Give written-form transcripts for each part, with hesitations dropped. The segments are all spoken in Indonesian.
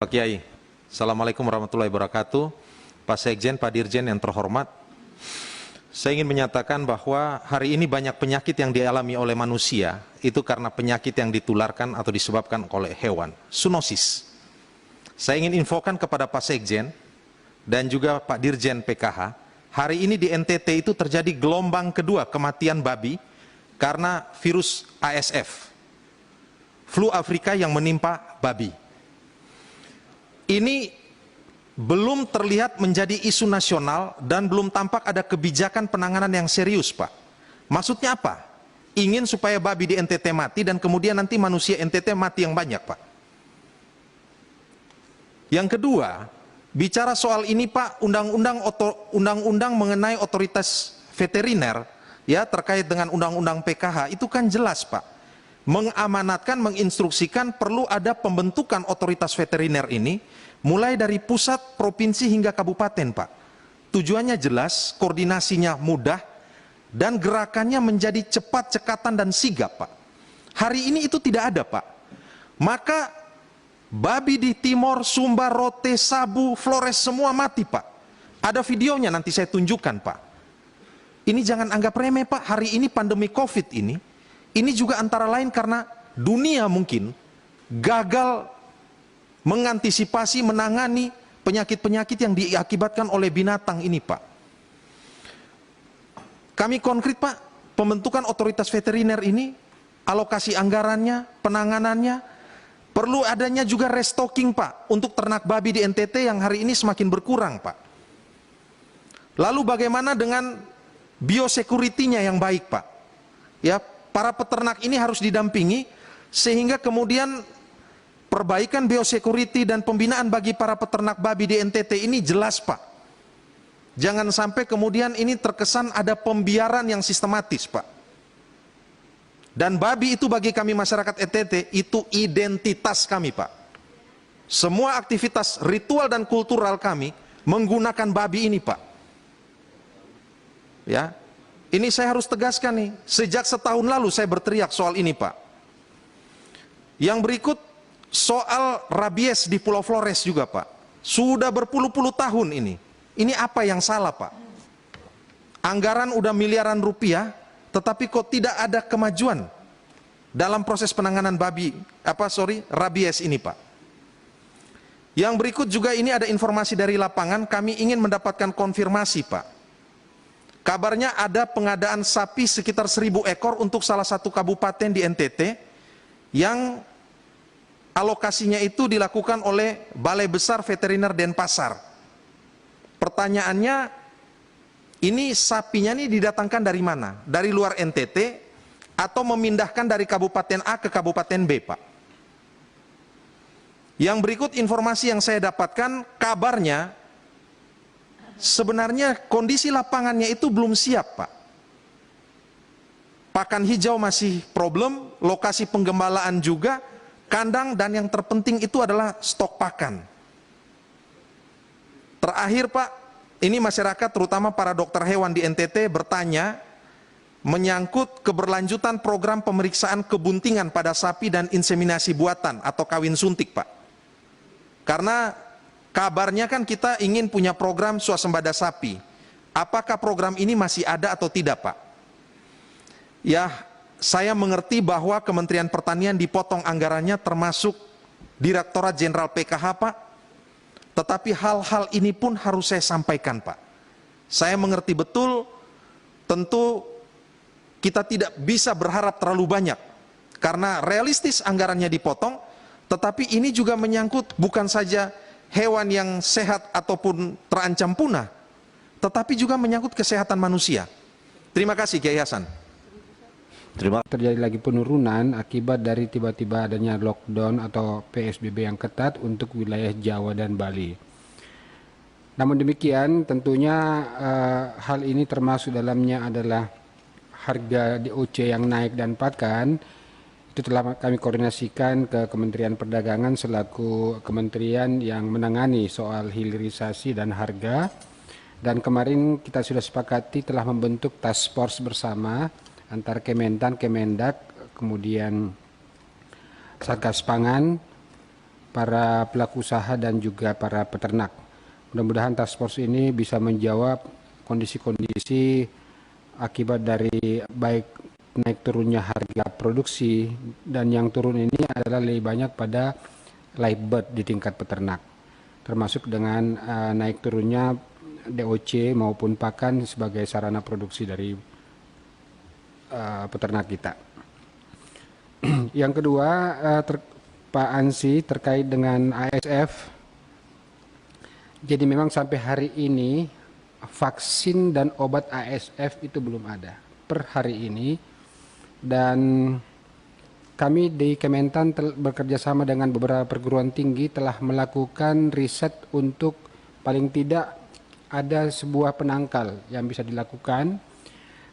Pak Kiai, Assalamualaikum warahmatullahi wabarakatuh. Pak Sekjen, Pak Dirjen yang terhormat, saya ingin menyatakan bahwa hari ini banyak penyakit yang dialami oleh manusia, itu karena penyakit yang ditularkan atau disebabkan oleh hewan, zoonosis. Saya ingin infokan kepada Pak Sekjen dan juga Pak Dirjen PKH, hari ini di NTT itu terjadi gelombang kedua kematian babi karena virus ASF, flu Afrika yang menimpa babi. Ini belum terlihat menjadi isu nasional dan belum tampak ada kebijakan penanganan yang serius, Pak. Maksudnya apa? Ingin supaya babi di NTT mati dan kemudian nanti manusia NTT mati yang banyak, Pak. Yang kedua, bicara soal ini, Pak, undang-undang mengenai otoritas veteriner ya terkait dengan undang-undang PKH itu kan jelas, Pak. Mengamanatkan, menginstruksikan perlu ada pembentukan otoritas veteriner ini mulai dari pusat, provinsi hingga kabupaten, Pak. Tujuannya jelas, koordinasinya mudah dan gerakannya menjadi cepat, cekatan dan sigap, Pak. Hari ini itu tidak ada, Pak. Maka babi di Timor, Sumbar, Rote, Sabu, Flores semua mati, Pak. Ada videonya nanti saya tunjukkan, Pak. Ini jangan anggap remeh, Pak. Hari ini pandemi Covid ini juga antara lain karena dunia mungkin gagal mengantisipasi, menangani penyakit-penyakit yang diakibatkan oleh binatang ini, Pak. Kami konkret, Pak, pembentukan otoritas veteriner ini, alokasi anggarannya, penanganannya, perlu adanya juga restocking, Pak, untuk ternak babi di NTT yang hari ini semakin berkurang, Pak. Lalu bagaimana dengan biosecurity-nya yang baik, Pak? Ya, para peternak ini harus didampingi sehingga kemudian perbaikan biosecurity dan pembinaan bagi para peternak babi di NTT ini jelas, Pak. Jangan sampai kemudian ini terkesan ada pembiaran yang sistematis, Pak. Dan babi itu bagi kami masyarakat NTT itu identitas kami, Pak. Semua aktivitas ritual dan kultural kami menggunakan babi ini, Pak. Ya, ini saya harus tegaskan nih. Sejak setahun lalu saya berteriak soal ini, Pak. Yang berikut soal rabies di Pulau Flores juga, Pak. Sudah berpuluh-puluh tahun ini. Ini apa yang salah, Pak? Anggaran udah miliaran rupiah, tetapi kok tidak ada kemajuan dalam proses penanganan rabies ini, Pak. Yang berikut juga ini ada informasi dari lapangan, kami ingin mendapatkan konfirmasi, Pak. Kabarnya ada pengadaan sapi sekitar 1000 ekor untuk salah satu kabupaten di NTT yang alokasinya itu dilakukan oleh Balai Besar Veteriner Denpasar. Pertanyaannya, ini sapinya ini didatangkan dari mana? Dari luar NTT atau memindahkan dari Kabupaten A ke Kabupaten B, Pak? Yang berikut informasi yang saya dapatkan, kabarnya sebenarnya kondisi lapangannya itu belum siap, Pak. Pakan hijau masih problem, lokasi penggembalaan juga, kandang, dan yang terpenting itu adalah stok pakan. Terakhir, Pak, ini masyarakat terutama para dokter hewan di NTT bertanya menyangkut keberlanjutan program pemeriksaan kebuntingan pada sapi dan inseminasi buatan atau kawin suntik, Pak. Karena kabarnya kan kita ingin punya program swasembada sapi. Apakah program ini masih ada atau tidak, Pak? Ya, saya mengerti bahwa Kementerian Pertanian dipotong anggarannya termasuk Direktorat Jenderal PKH, Pak. Tetapi hal-hal ini pun harus saya sampaikan, Pak. Saya mengerti betul, tentu kita tidak bisa berharap terlalu banyak. Karena realistis anggarannya dipotong, tetapi ini juga menyangkut bukan saja hewan yang sehat ataupun terancam punah, tetapi juga menyangkut kesehatan manusia. Terima kasih, Kiai Hasan. Terjadi lagi penurunan akibat dari tiba-tiba adanya lockdown atau PSBB yang ketat untuk wilayah Jawa dan Bali. Namun demikian tentunya hal ini termasuk dalamnya adalah harga DOC yang naik dan pakan. Itu telah kami koordinasikan ke Kementerian Perdagangan selaku kementerian yang menangani soal hilirisasi dan harga. Dan kemarin kita sudah sepakati telah membentuk task force bersama antar Kementan, Kemendak, kemudian Satgas Pangan, para pelaku usaha dan juga para peternak. Mudah-mudahan task force ini bisa menjawab kondisi-kondisi akibat dari baik naik turunnya harga produksi, dan yang turun ini adalah lebih banyak pada live bird di tingkat peternak, termasuk dengan naik turunnya DOC maupun pakan sebagai sarana produksi dari peternak kita. Yang kedua, Pak Ansi, terkait dengan ASF. Jadi memang sampai hari ini vaksin dan obat ASF itu belum ada per hari ini, dan kami di Kementan bekerja sama dengan beberapa perguruan tinggi telah melakukan riset untuk paling tidak ada sebuah penangkal yang bisa dilakukan,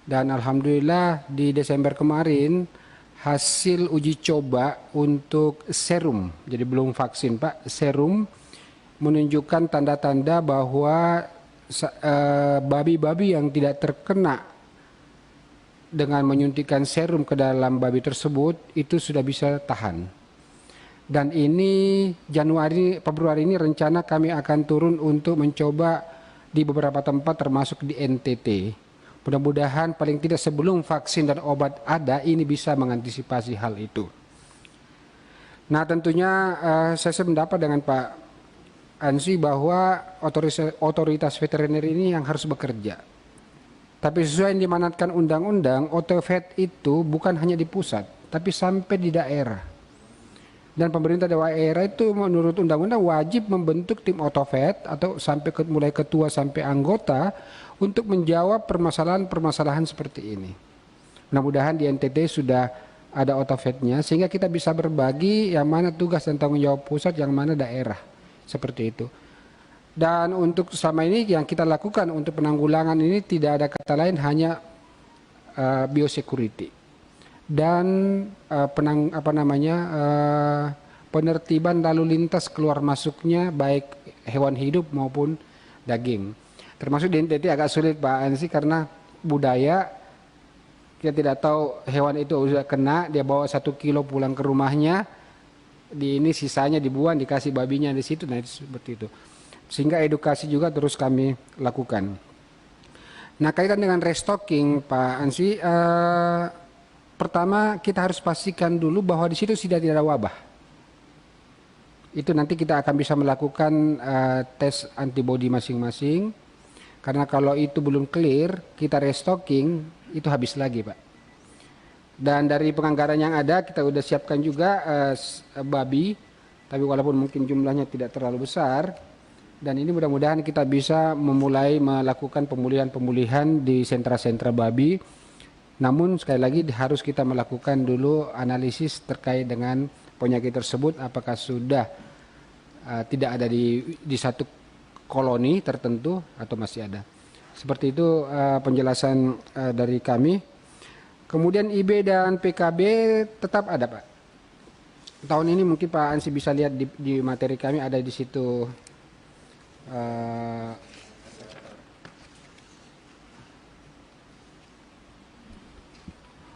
dan alhamdulillah di Desember kemarin hasil uji coba untuk serum, jadi belum vaksin Pak, serum menunjukkan tanda-tanda bahwa babi-babi yang tidak terkena dengan menyuntikkan serum ke dalam babi tersebut itu sudah bisa tahan. Dan ini Februari ini rencana kami akan turun untuk mencoba di beberapa tempat termasuk di NTT. Mudah-mudahan paling tidak sebelum vaksin dan obat ada, ini bisa mengantisipasi hal itu. Nah tentunya saya sependapat dengan Pak Ansi bahwa otoritas veteriner ini yang harus bekerja. Tapi sesuai yang dimanatkan undang-undang, otovet itu bukan hanya di pusat, tapi sampai di daerah. Dan pemerintah daerah itu menurut undang-undang wajib membentuk tim otovet atau sampai mulai ketua sampai anggota untuk menjawab permasalahan-permasalahan seperti ini. Mudah-mudahan di NTT sudah ada otovetnya sehingga kita bisa berbagi yang mana tugas dan tanggung jawab pusat, yang mana daerah. Seperti itu. Dan untuk selama ini yang kita lakukan untuk penanggulangan ini tidak ada kata lain, hanya biosecurity dan penertiban lalu lintas keluar masuknya baik hewan hidup maupun daging. Termasuk di NTT agak sulit Pak Ansi karena budaya kita tidak tahu hewan itu sudah kena, dia bawa 1 kilo pulang ke rumahnya, di ini sisanya dibuang, dikasih babinya di situ, nah itu seperti itu. Sehingga edukasi juga terus kami lakukan. Nah kaitan dengan restocking Pak Ansi, pertama kita harus pastikan dulu bahwa di situ sudah tidak ada wabah. Itu nanti kita akan bisa melakukan tes antibodi masing-masing, karena kalau itu belum clear kita restocking itu habis lagi Pak. Dan dari penganggaran yang ada kita sudah siapkan juga babi, tapi walaupun mungkin jumlahnya tidak terlalu besar, dan ini mudah-mudahan kita bisa memulai melakukan pemulihan-pemulihan di sentra-sentra babi. Namun sekali lagi harus kita melakukan dulu analisis terkait dengan penyakit tersebut, apakah sudah tidak ada di satu koloni tertentu atau masih ada. Seperti itu penjelasan dari kami. Kemudian IB dan PKB tetap ada Pak. Tahun ini mungkin Pak Ansi bisa lihat di materi kami ada di situ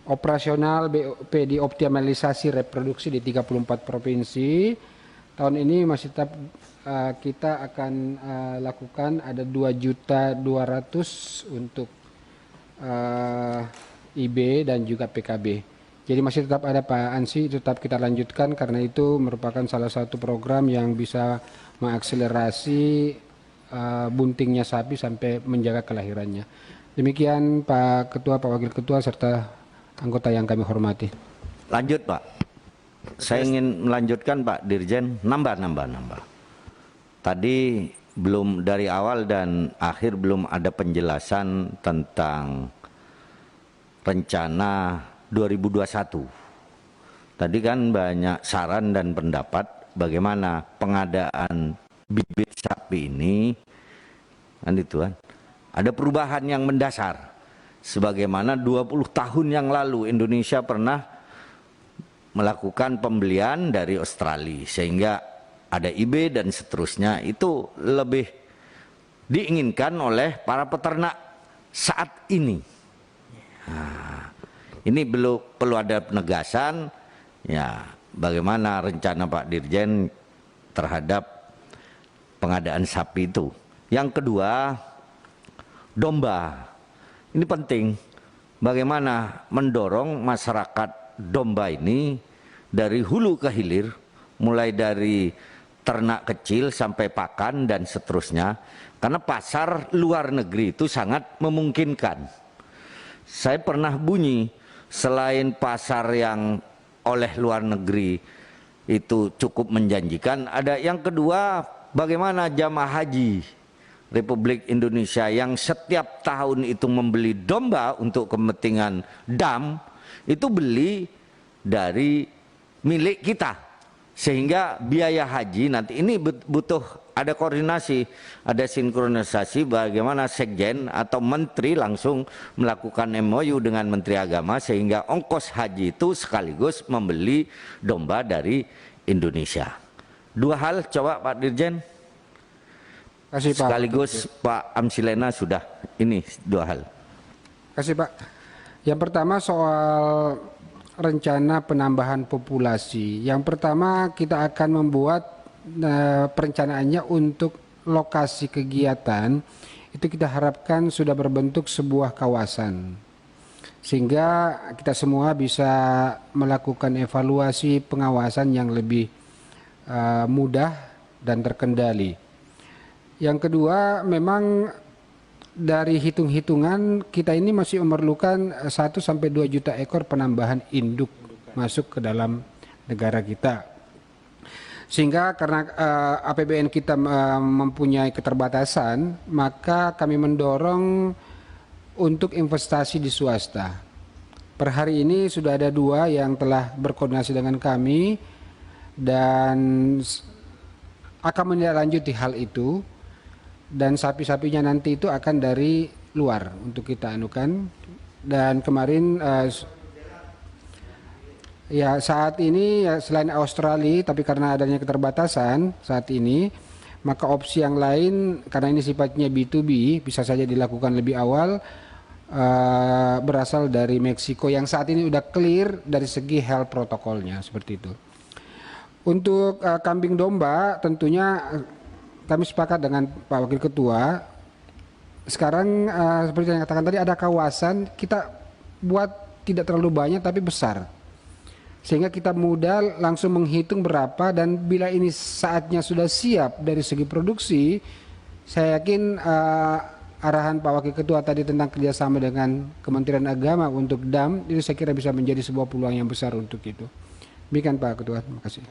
operasional BOP di optimalisasi reproduksi di 34 provinsi. Tahun ini masih tetap kita akan lakukan ada 2.200.000 untuk IB dan juga PKB. Jadi masih tetap ada Pak Ansi, tetap kita lanjutkan karena itu merupakan salah satu program yang bisa mengakselerasi buntingnya sapi sampai menjaga kelahirannya. Demikian Pak Ketua, Pak Wakil Ketua serta anggota yang kami hormati. Lanjut Pak. Saya ingin melanjutkan Pak Dirjen, nambah. Tadi belum dari awal dan akhir belum ada penjelasan tentang rencana 2021. Tadi kan banyak saran dan pendapat bagaimana pengadaan bibit sapi ini, kan itu kan. Ada perubahan yang mendasar. Sebagaimana 20 tahun yang lalu Indonesia pernah melakukan pembelian dari Australia sehingga ada IB dan seterusnya, itu lebih diinginkan oleh para peternak saat ini. Nah, ini perlu ada penegasan ya, bagaimana rencana Pak Dirjen terhadap pengadaan sapi itu. Yang kedua, domba. Ini penting, bagaimana mendorong masyarakat domba ini dari hulu ke hilir, mulai dari ternak kecil sampai pakan dan seterusnya, karena pasar luar negeri itu sangat memungkinkan. Saya pernah bunyi, selain pasar yang oleh luar negeri itu cukup menjanjikan, ada yang kedua, bagaimana jamaah haji Republik Indonesia yang setiap tahun itu membeli domba untuk kepentingan dam, itu beli dari milik kita, sehingga biaya haji nanti ini butuh ada koordinasi, ada sinkronisasi, bagaimana sekjen atau menteri langsung melakukan MOU dengan Menteri Agama sehingga ongkos haji itu sekaligus membeli domba dari Indonesia. Dua hal coba Pak Dirjen. Kasih, Pak. Sekaligus Pak Amsilena sudah, ini dua hal. Kasih, Pak. Yang pertama soal rencana penambahan populasi. Yang pertama kita akan membuat perencanaannya untuk lokasi kegiatan itu kita harapkan sudah berbentuk sebuah kawasan. Sehingga kita semua bisa melakukan evaluasi pengawasan yang lebih mudah dan terkendali. Yang kedua, memang dari hitung-hitungan kita ini masih memerlukan 1 sampai 2 juta ekor penambahan induk masuk ke dalam negara kita. Sehingga karena APBN kita mempunyai keterbatasan, maka kami mendorong untuk investasi di swasta. Per hari ini sudah ada 2 yang telah berkoordinasi dengan kami dan akan menindaklanjuti hal itu. Dan sapi-sapinya nanti itu akan dari luar untuk kita anukan. Dan kemarin ya saat ini ya, selain Australia, tapi karena adanya keterbatasan saat ini, maka opsi yang lain karena ini sifatnya B2B bisa saja dilakukan lebih awal, berasal dari Meksiko yang saat ini udah clear dari segi health protokolnya seperti itu. Untuk kambing domba tentunya kami sepakat dengan Pak Wakil Ketua. Sekarang seperti yang katakan tadi ada kawasan kita buat tidak terlalu banyak tapi besar. Sehingga kita mudah langsung menghitung berapa dan bila ini saatnya sudah siap dari segi produksi, saya yakin arahan Pak Wakil Ketua tadi tentang kerjasama dengan Kementerian Agama untuk dam itu saya kira bisa menjadi sebuah peluang yang besar untuk itu. Demikian Pak Ketua, terima kasih.